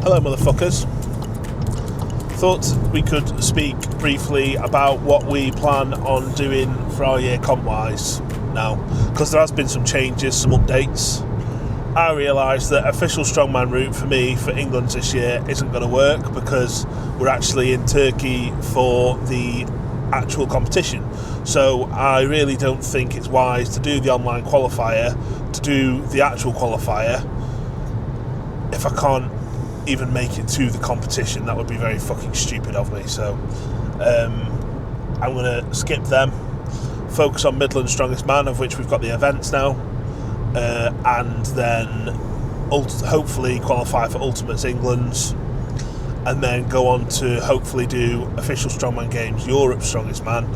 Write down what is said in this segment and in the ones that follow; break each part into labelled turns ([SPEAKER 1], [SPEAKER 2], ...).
[SPEAKER 1] Hello, motherfuckers. Thought we could speak briefly about what we plan on doing for our year comp-wise now, because there has been some changes, some updates. I realised that official strongman route for me for England this year isn't going to work because we're actually in Turkey for the actual competition. So I really don't think it's wise to do the online qualifier, to do the actual qualifier, if I can't even make it to the competition. That would be very fucking stupid of me. So I'm going to skip them, focus on Midland Strongest Man, of which we've got the events now, and then hopefully qualify for Ultimates England's, and then go on to hopefully do official Strongman Games Europe's Strongest Man.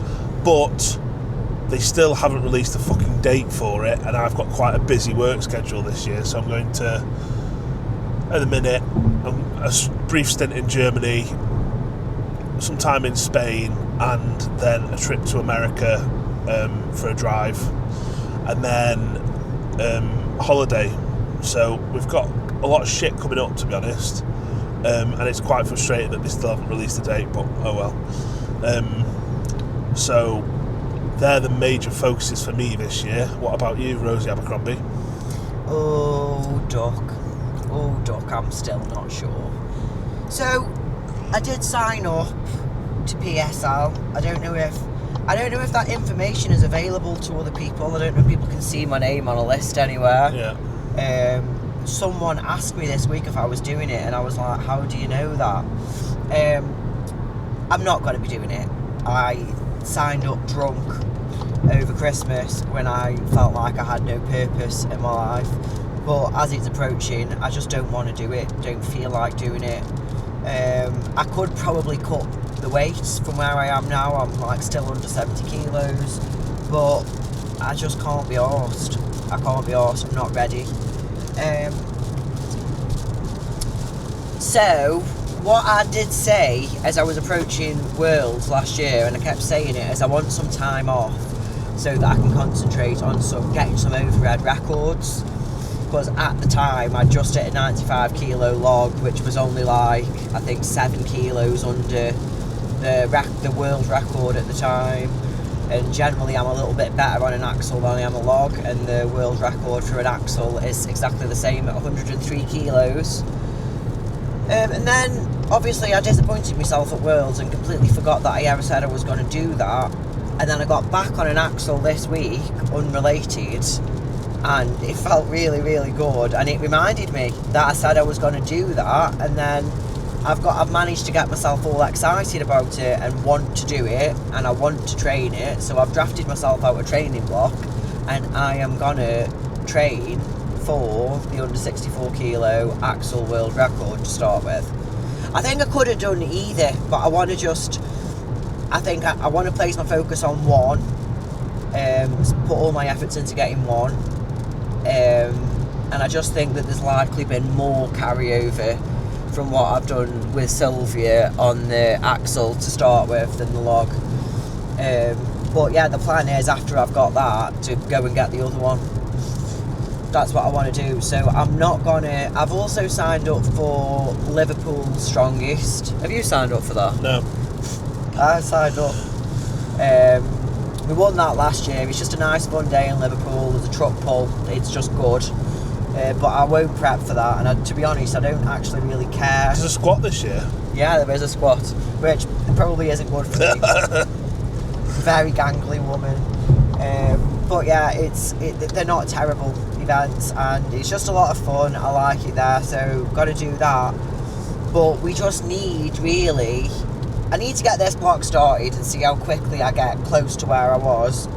[SPEAKER 1] But they still haven't released a fucking date for it, and I've got quite a busy work schedule this year, so I'm going to, at the minute, a brief stint in Germany, some time in Spain, and then a trip to America for a drive, and then holiday. So we've got a lot of shit coming up, to be honest, and it's quite frustrating that they still haven't released a date, but oh well. So they're the major focuses for me this year. What about you, Rosie Abercrombie?
[SPEAKER 2] Oh, Duck, I'm still not sure. So, I did sign up to PSL. I don't know if that information is available to other people. I don't know if people can see my name on a list anywhere.
[SPEAKER 1] Yeah.
[SPEAKER 2] Someone asked me this week if I was doing it, and I was like, how do you know that? I'm not going to be doing it. I signed up drunk over Christmas when I felt like I had no purpose in my life. But as it's approaching, I just don't want to do it. Don't feel like doing it. I could probably cut the weight from where I am now. I'm like still under 70 kilos, but I just can't be arsed. I can't be arsed. I'm not ready. So what I did say as I was approaching Worlds last year, and I kept saying it, is I want some time off so that I can concentrate on getting some overhead records. Because at the time I just hit a 95 kilo log, which was only like I think 7 kilos under the world record at the time, and generally I'm a little bit better on an axle than I am a log, and the world record for an axle is exactly the same at 103 kilos. And then obviously I disappointed myself at Worlds and completely forgot that I ever said I was going to do that, and then I got back on an axle this week unrelated, and it felt really, really good, and it reminded me that I said I was going to do that, and then I've managed to get myself all excited about it and want to do it, and I want to train it, so I've drafted myself out a training block, and I am going to train for the under 64 kilo axle world record to start with. I think I could have done either, but I want to I want to place my focus on one, put all my efforts into getting one. And I just think that there's likely been more carryover from what I've done with Sylvia on the axle to start with than the log. But yeah, the plan is after I've got that to go and get the other one. That's what I want to do. So I've also signed up for Liverpool's Strongest. Have you signed up for that?
[SPEAKER 1] No.
[SPEAKER 2] I signed up. We won that last year. It's just a nice fun day in Liverpool. There's a truck pull. It's just good. But I won't prep for that. And to be honest, I don't actually really care.
[SPEAKER 1] There's a squat this year.
[SPEAKER 2] Yeah, there is a squat, which probably isn't good for me. Very gangly woman. But yeah, they're not terrible events, and it's just a lot of fun. I like it there, so got to do that. But we just need, really, I need to get this block started and see how quickly I get close to where I was.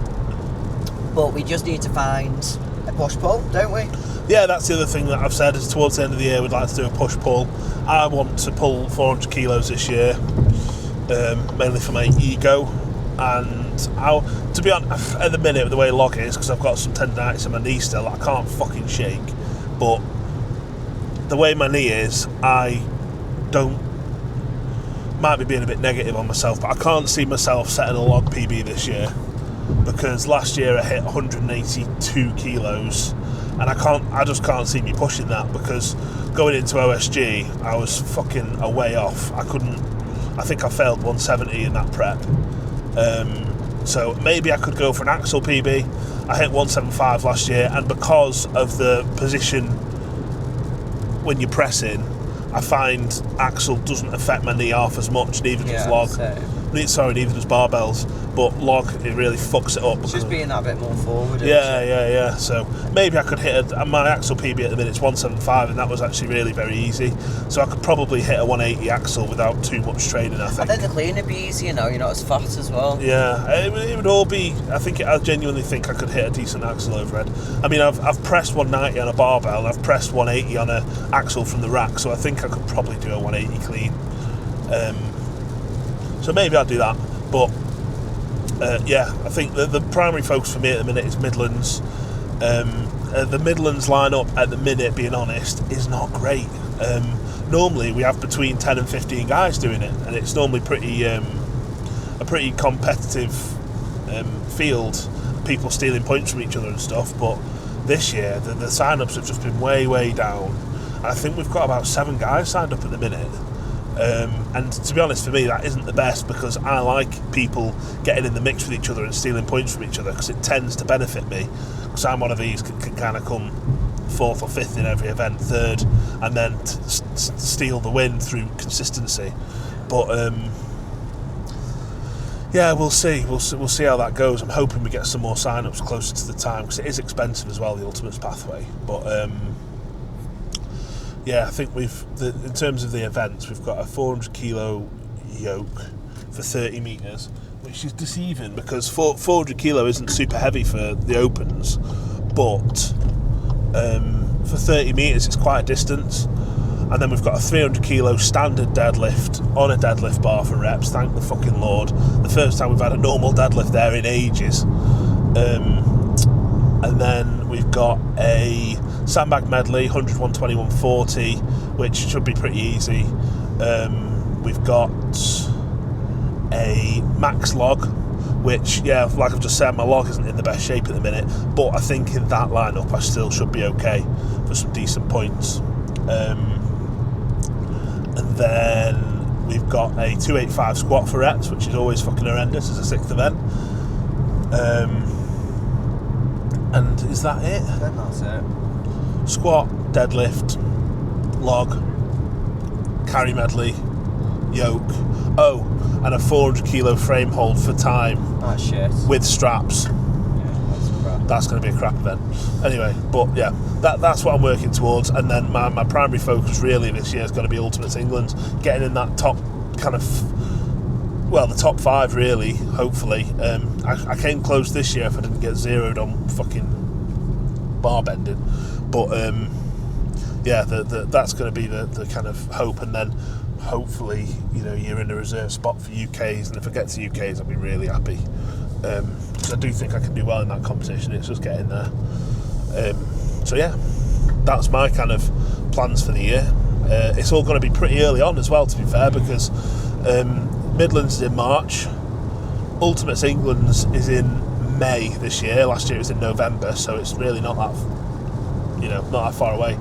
[SPEAKER 2] But we just need to find a push-pull, don't we?
[SPEAKER 1] Yeah, that's the other thing that I've said, is towards the end of the year we'd like to do a push-pull. I want to pull 400 kilos this year, mainly for my ego. And to be honest, at the minute, the way log is, because I've got some tendinitis in my knee still, I can't fucking shake. But the way my knee is, might be being a bit negative on myself, but I can't see myself setting a log PB this year, because last year I hit 182 kilos, and I just can't see me pushing that, because going into OSG, I was fucking a way off. I think I failed 170 in that prep. So maybe I could go for an axle PB. I hit 175 last year, and because of the position when you're pressing, I find axle doesn't affect my knee half as much, neither does log. Neither does barbells, but log, it really fucks it up.
[SPEAKER 2] Just being that bit more forward.
[SPEAKER 1] Yeah. So maybe I could hit my axle PB at the minute is 175, and that was actually really very easy. So I could probably hit a 180 axle without too much training, I think.
[SPEAKER 2] And then the clean would be easy, you're not as fat as well.
[SPEAKER 1] Yeah, it would all be. I genuinely think I could hit a decent axle overhead. I mean, I've pressed 190 on a barbell, and I've pressed 180 on a axle from the rack, so I think I could probably do a 180 clean. So maybe I'll do that. But I think the primary focus for me at the minute is Midlands. The Midlands lineup at the minute, being honest, is not great. Normally we have between 10 and 15 guys doing it, and it's normally a pretty competitive field, people stealing points from each other and stuff. But this year the sign-ups have just been way down, and I think we've got about 7 guys signed up at the minute. And to be honest, for me, that isn't the best, because I like people getting in the mix with each other and stealing points from each other, because it tends to benefit me, because I'm one of these can kind of come 4th or 5th in every event, 3rd, and then steal the win through consistency. But we'll see how that goes. I'm hoping we get some more sign-ups closer to the time, because it is expensive as well, the Ultimates pathway. But I think in terms of the events, we've got a 400 kilo yoke for 30 metres, which is deceiving, because 400 kilo isn't super heavy for the opens, but for 30 metres it's quite a distance. And then we've got a 300 kilo standard deadlift on a deadlift bar for reps, thank the fucking Lord. The first time we've had a normal deadlift there in ages. And then we've got a sandbag medley, 100, 120, 140, which should be pretty easy. We've got a max log, which, like I've just said, my log isn't in the best shape at the minute, but I think in that lineup I still should be okay for some decent points. And then we've got a 285 squat for reps, which is always fucking horrendous as a 6th event. And is that it?
[SPEAKER 2] Then that's it.
[SPEAKER 1] Squat, deadlift, log, carry medley, yoke. Oh, and a 400 kilo frame hold for time.
[SPEAKER 2] That's shit.
[SPEAKER 1] With straps.
[SPEAKER 2] Yeah, that's crap.
[SPEAKER 1] That's going to be a crap event. Anyway, but yeah, that's what I'm working towards. And then my primary focus really this year is going to be Ultimates England, getting in that top kind of, the top 5 really, hopefully. I came close this year if I didn't get zeroed on fucking bar bending. But that's going to be the kind of hope. And then hopefully, you're in a reserve spot for UKs, and if I get to UKs I'll be really happy. Because I do think I can do well in that competition. It's just getting there. That's my kind of plans for the year. It's all going to be pretty early on as well, to be fair, because Midlands is in March, Ultimates England's is in May this year. Last year it was in November, so it's really not that far away.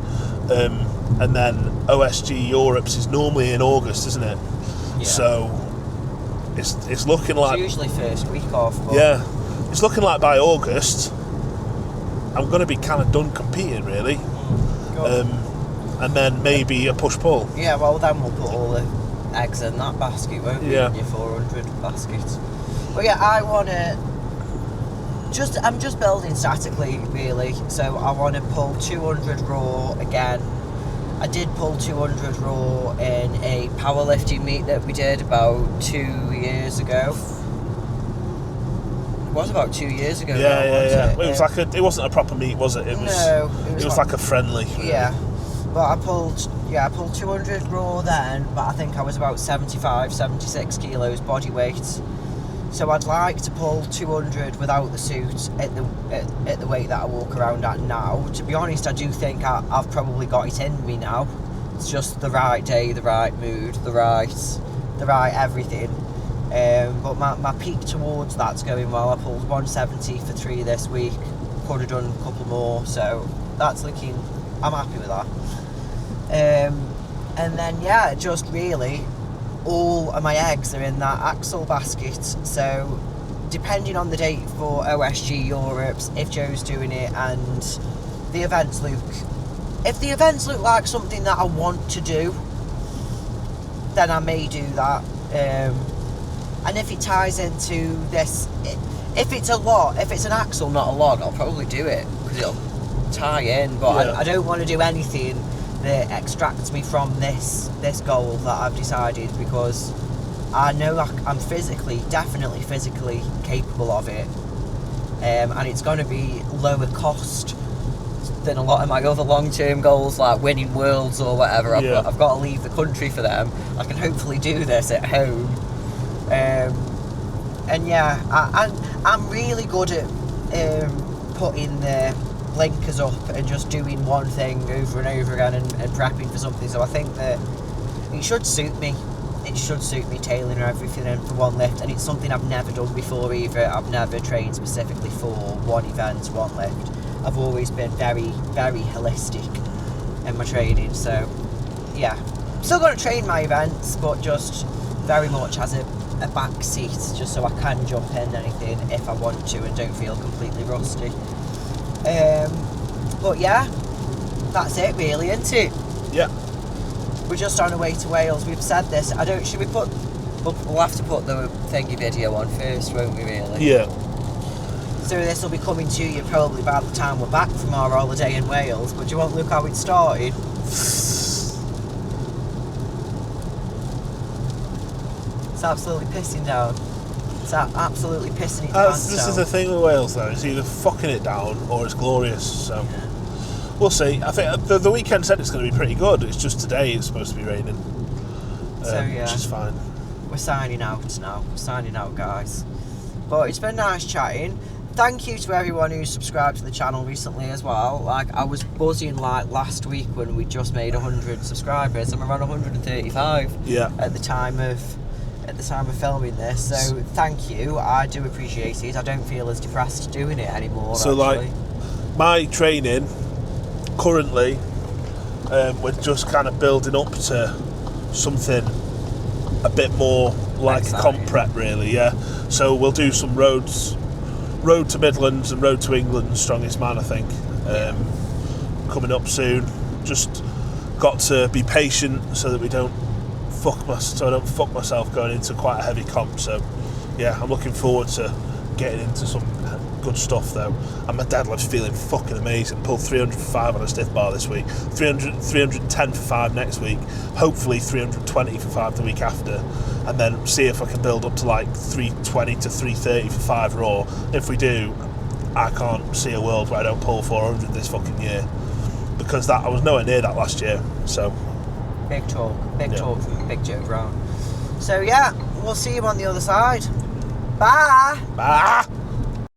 [SPEAKER 1] And then OSG Europe's is normally in August, isn't it?
[SPEAKER 2] Yeah.
[SPEAKER 1] So it's looking like,
[SPEAKER 2] it's usually first week off.
[SPEAKER 1] Yeah, it's looking like by August I'm going to be kind of done competing, really. And then maybe a push-pull.
[SPEAKER 2] Yeah, well then we'll put all the eggs in that basket, won't we?
[SPEAKER 1] Yeah.
[SPEAKER 2] In your 400 basket. But yeah, I want to I'm just building statically, really. So I want to pull 200 raw again. I did pull 200 raw in a powerlifting meet that we did about 2 years ago. It was about 2 years ago.
[SPEAKER 1] Yeah. It was it wasn't a proper meet, was it? It was like a friendly. Really.
[SPEAKER 2] Yeah. But I pulled 200 raw then, but I think I was about 75, 76 kilos body weight. So I'd like to pull 200 without the suit at the weight that I walk around at now. To be honest, I do think I've probably got it in me now. It's just the right day, the right mood, the right everything. But my peak towards that's going well. I pulled 170 for 3 this week. Could have done a couple more, so that's looking. I'm happy with that. And then yeah, just really all of my eggs are in that axle basket. So depending on the date for OSG Europe's, if Joe's doing it and the events look, if the events look like something that I want to do, then I may do that. And if it ties into this, if it's a log, if it's an axle, not a log, I'll probably do it because it'll tie in. But I don't want to do anything that extracts me from this goal that I've decided, because I know I'm definitely physically capable of it, and it's going to be lower cost than a lot of my other long-term goals, like winning worlds or whatever. I've got to leave the country for them. I can hopefully do this at home. And yeah, I'm really good at putting the blinkers up and just doing one thing over and over again and prepping for something. So I think that it should suit me. It should suit me, tailoring everything in for one lift, and it's something I've never done before either. I've never trained specifically for one event, one lift. I've always been very, very holistic in my training. So yeah, still going to train my events, but just very much as a back seat, just so I can jump in anything if I want to and don't feel completely rusty. But yeah, that's it really, isn't it?
[SPEAKER 1] Yeah.
[SPEAKER 2] We're just on our way to Wales. We've said this. Should we put? We'll have to put the thingy video on first, won't we? Really?
[SPEAKER 1] Yeah.
[SPEAKER 2] So this will be coming to you probably by the time we're back from our holiday in Wales. But do you want to look how it started? It's absolutely pissing down. It's absolutely pissing its pants
[SPEAKER 1] This
[SPEAKER 2] down.
[SPEAKER 1] is the thing with Wales, though. It's either fucking it down or it's glorious. So we'll see. I think the weekend said it's going to be pretty good. It's just today it's supposed to be raining, which is fine.
[SPEAKER 2] We're signing out now. We're signing out, guys. But it's been nice chatting. Thank you to everyone who subscribed to the channel recently as well. Like, I was buzzing like last week when we just made 100 subscribers, and we're on 135 at the time of filming this. So thank you. I do appreciate it. I don't feel as depressed doing it anymore.
[SPEAKER 1] So
[SPEAKER 2] actually.
[SPEAKER 1] like my training currently, we're just kind of building up to something a bit more like
[SPEAKER 2] exciting.
[SPEAKER 1] a comp prep, really. Yeah. So we'll do some road to Midlands and road to England strongest man, I think, coming up soon. Just got to be patient so that I don't fuck myself going into quite a heavy comp. So yeah, I'm looking forward to getting into some good stuff though. And my deadlift's feeling fucking amazing. Pulled 300 for 5 on a stiff bar this week, 310 for 5 next week, hopefully 320 for 5 the week after, and then see if I can build up to like 320 to 330 for 5 raw. If we do, I can't see a world where I don't pull 400 this fucking year, because I was nowhere near that last year. So
[SPEAKER 2] big talk from Big Joe Brown. So yeah, we'll see you on the other side. Bye.